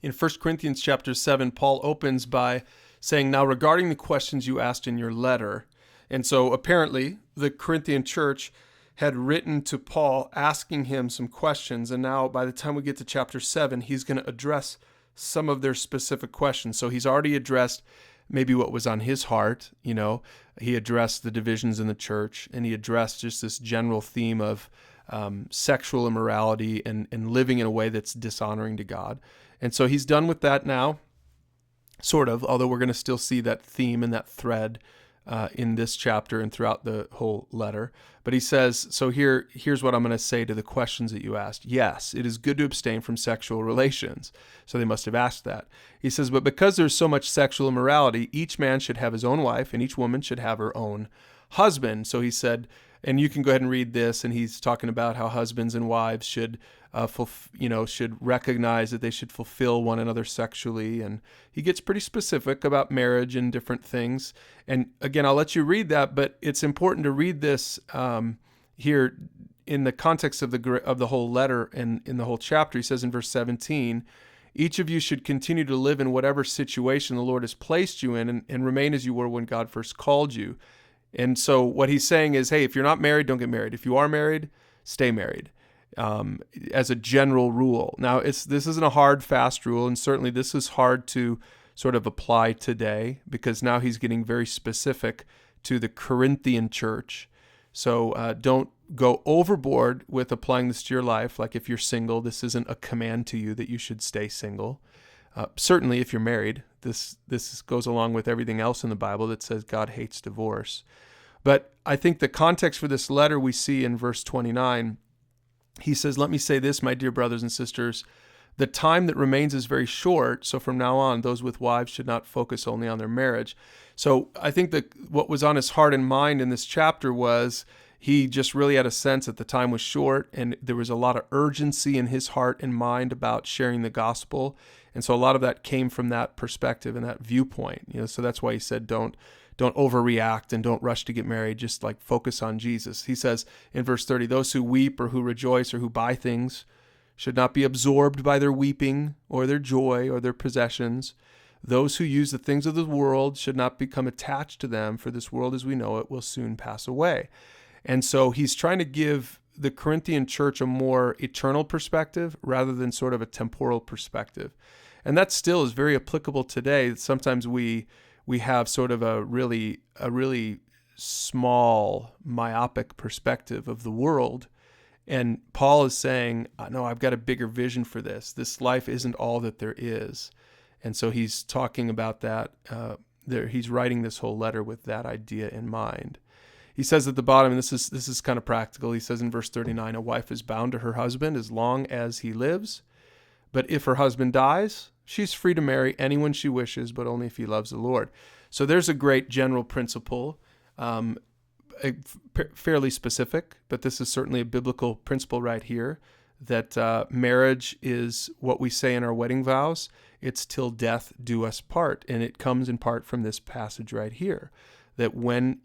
In 1 Corinthians chapter 7, Paul opens by saying, "Now regarding the questions you asked in your letter." And so apparently the Corinthian church had written to Paul asking him some questions. And now by the time we get to chapter 7, he's going to address some of their specific questions. So he's already addressed maybe what was on his heart. He addressed the divisions in the church, and he addressed just this general theme of sexual immorality and living in a way that's dishonoring to God. And so he's done with that now, sort of, although we're going to still see that theme and that thread in this chapter and throughout the whole letter. But he says, so here's what I'm going to say to the questions that you asked. Yes, it is good to abstain from sexual relations. So they must have asked that. He says, but because there's so much sexual immorality, each man should have his own wife and each woman should have her own husband. So he said, and you can go ahead and read this, and he's talking about how husbands and wives should should recognize that they should fulfill one another sexually. And he gets pretty specific about marriage and different things. And again, I'll let you read that, but it's important to read this here in the context of the whole letter and in the whole chapter. He says in verse 17, each of you should continue to live in whatever situation the Lord has placed you in and remain as you were when God first called you. And so what he's saying is, hey, if you're not married, don't get married. If you are married, stay married. As a general rule. Now, this isn't a hard, fast rule, and certainly this is hard to sort of apply today because now he's getting very specific to the Corinthian church. So don't go overboard with applying this to your life. Like if you're single, this isn't a command to you that you should stay single. Certainly, if you're married, this goes along with everything else in the Bible that says God hates divorce. But I think the context for this letter we see in verse 29. He says, let me say this, my dear brothers and sisters, the time that remains is very short, so from now on, those with wives should not focus only on their marriage. So I think that what was on his heart and mind in this chapter was he just really had a sense that the time was short, and there was a lot of urgency in his heart and mind about sharing the gospel. And so a lot of that came from that perspective and that viewpoint. So that's why he said, don't overreact and don't rush to get married. Just like focus on Jesus. He says in verse 30, those who weep or who rejoice or who buy things should not be absorbed by their weeping or their joy or their possessions. Those who use the things of the world should not become attached to them, for this world as we know it will soon pass away. And so he's trying to give the Corinthian church a more eternal perspective rather than sort of a temporal perspective. And that still is very applicable today. Sometimes we have sort of a really small, myopic perspective of the world. And Paul is saying, no, I've got a bigger vision for this. This life isn't all that there is. And so he's talking about that. He's writing this whole letter with that idea in mind. He says at the bottom, and this is kind of practical, he says in verse 39, a wife is bound to her husband as long as he lives. But if her husband dies, she's free to marry anyone she wishes, but only if he loves the Lord. So there's a great general principle, fairly specific, but this is certainly a biblical principle right here, that marriage is what we say in our wedding vows. It's till death do us part. And it comes in part from this passage right here, that when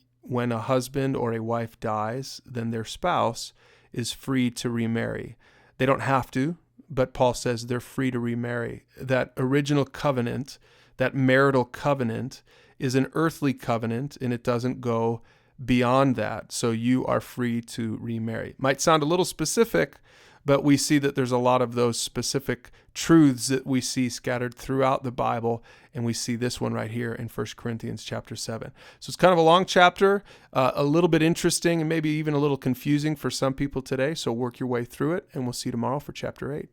a husband or a wife dies, then their spouse is free to remarry. They don't have to, but Paul says they're free to remarry. That original covenant, that marital covenant, is an earthly covenant, and it doesn't go beyond that. So you are free to remarry. Might sound a little specific, but we see that there's a lot of those specific truths that we see scattered throughout the Bible, and we see this one right here in 1 Corinthians chapter 7. So it's kind of a long chapter, a little bit interesting, and maybe even a little confusing for some people today. So work your way through it, and we'll see you tomorrow for chapter 8.